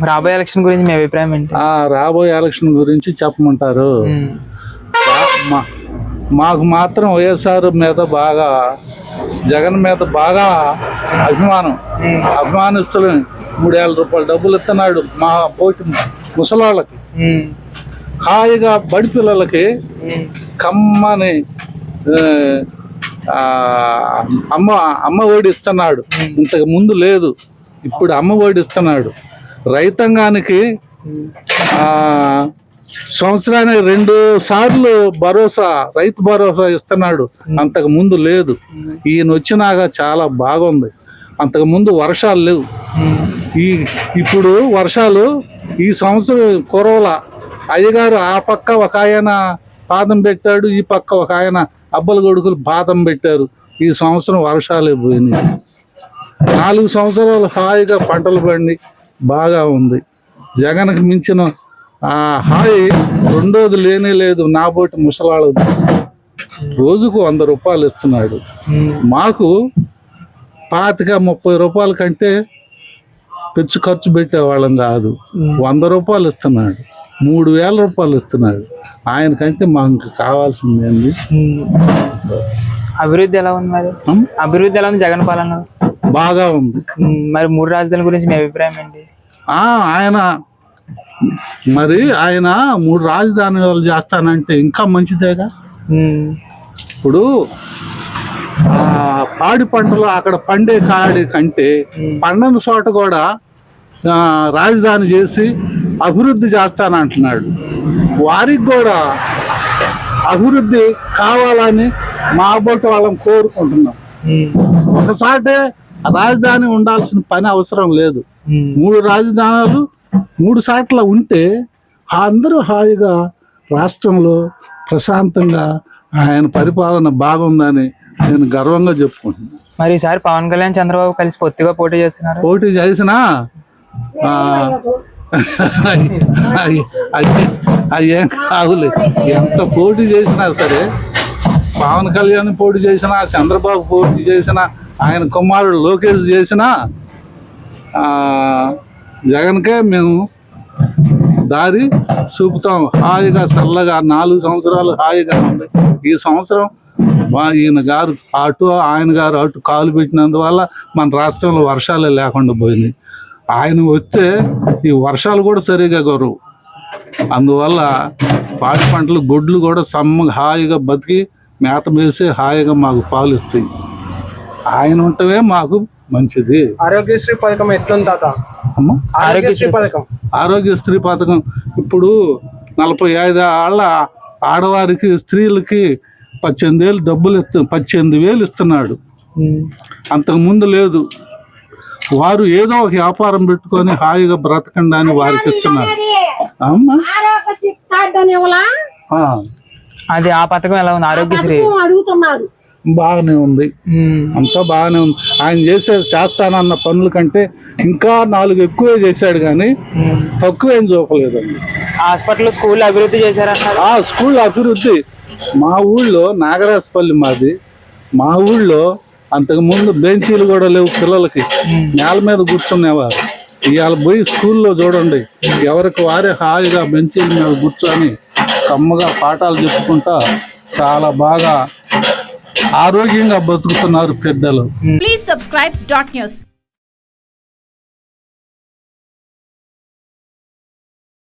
రాబోయే ఎలక్షన్ గురించి మీ అభిప్రాయం ఏంటి? రాబోయే ఎలక్షన్ గురించి చెప్పమంటారు. మాకు మాత్రం వైఎస్ఆర్ మీద బాగా, జగన్ మీద బాగా అభిమానిస్తులు. 3,000 రూపాయలు డబ్బులు ఇస్తున్నాడు మా పోటీ ముసలాళ్ళకి. హాయిగా బడి పిల్లలకి కమ్మని అమ్మ ఒడి ఇస్తున్నాడు. ఇంతకు ముందు లేదు, ఇప్పుడు అమ్మ ఒడి ఇస్తున్నాడు. రైతాంగానికి సంవత్సరానికి 2 సార్లు రైతు భరోసా ఇస్తున్నాడు. అంతకు ముందు లేదు. ఈయన వచ్చినాక చాలా బాగుంది. అంతకు ముందు వర్షాలు లేవు. ఇప్పుడు వర్షాలు ఈ సంవత్సరం కురవల. అయ్యగారు ఆ పక్క ఒక ఆయన పాదం పెట్టాడు, ఈ పక్క ఒక ఆయన అబ్బల కొడుకులు పాదం పెట్టారు. ఈ సంవత్సరం వర్షాలు పోయినాయి. 4 సంవత్సరాలు హాయిగా పంటలు పండి బాగా ఉంది. జగన్కి మించిన హాయి రెండోది లేనే లేదు. నాబోటి ముసలాళ్ళు రోజుకు 100 రూపాయలు ఇస్తున్నాడు. మాకు 25-30 రూపాయల కంటే పెచ్చు ఖర్చు పెట్టేవాళ్ళం కాదు. 100 రూపాయలు ఇస్తున్నాడు, 3,000 రూపాయలు ఇస్తున్నాడు. ఆయన కంటే మాకు కావాల్సింది ఏంది? అభివృద్ధి ఎలా ఉంది మరి? అభివృద్ధి ఎలా ఉంది జగన్ పాలన? బాగా ఉంది. మరి 3 రాజధానుల గురించి మీ అభిప్రాయం ఏంటి? ఆయన 3 రాజధానులు చేస్తానంటే ఇంకా మంచిదేగా. ఇప్పుడు పాడి పంటలు అక్కడ పండే కాడి కంటే పండని చోట కూడా రాజధాని చేసి అభివృద్ధి చేస్తానంటున్నాడు. వారికి కూడా అభివృద్ధి కావాలని మా బోటి వాళ్ళని కోరుకుంటున్నాం. ఒకసారి రాజధాని ఉండాల్సిన పని అవసరం లేదు. 3 రాజధానులు 3 సార్లు ఉంటే అందరూ హాయిగా రాష్ట్రంలో ప్రశాంతంగా ఆయన పరిపాలన బాగుందని నేను గర్వంగా చెప్పుకుంటున్నాను. మరి ఈసారి పవన్ కళ్యాణ్ చంద్రబాబు కలిసి పొత్తుగా పోటీ చేస్తున్నారు. పోటీ చేసినా అయ్యేం కాదులే. ఎంత పోటీ చేసినా సరే, పవన్ కళ్యాణ్ పోటీ చేసినా, చంద్రబాబు పోటీ చేసినా, ఆయన కుమారుడు లోకేష్ చేసినా జగన్కే మేము దారి చూపుతాం. హాయిగా చల్లగా 4 సంవత్సరాలు హాయిగా ఉంది. ఈ సంవత్సరం ఆయన గారు అటు కాలు పెట్టినందువల్ల మన రాష్ట్రంలో వర్షాలే లేకుండా పోయినాయి. ఆయన వస్తే ఈ వర్షాలు కూడా సరిగా గొరవు. అందువల్ల పాడి పంటలు గొడ్లు కూడా హాయిగా బతికి మేత వేసి హాయిగా మాకు పాలు ఇస్తాయి. ఆయన ఉంటమే మాకు మంచిది. ఆరోగ్యశ్రీ పథకం ఎట్లుంది తాత? ఆరోగ్యశ్రీ పథకం ఇప్పుడు 45 ఏళ్ళ ఆడవారికి, స్త్రీలకి 18,000 డబ్బులు 18,000 ఇస్తున్నాడు. అంతకు ముందు లేదు. వారు ఏదో ఒక వ్యాపారం పెట్టుకొని హాయిగా బ్రతకండి వారికి ఇస్తున్నారు. అది ఆ పథకం ఎలా ఉంది? ఆరోగ్యశ్రీ అడుగుతున్నారు. బాగానే ఉంది, అంతా బాగానే ఉంది. ఆయన చేస్తానన్న పనుల కంటే ఇంకా 4 ఎక్కువే చేశాడు, కానీ తక్కువేం చూపలేదండి. హాస్పిటల్, స్కూల్ అభివృద్ధి చేశారన్నారు. స్కూల్ అభివృద్ధి మా ఊళ్ళో నాగరాజపల్లి మాది. మా ఊళ్ళో అంతకు ముందు బెంచీలు కూడా లేవు. పిల్లలకి నేల మీద కూర్చునేవారు. ఇవాళ పోయి స్కూల్లో చూడండి, ఎవరికి వారే హాయిగా బెంచీల మీద కూర్చొని కమ్మగా పాఠాలు చెప్పుకుంటా చాలా బాగా ఆరోగ్యంగా బతుకుతున్నారు పెద్దలు. Please subscribe .news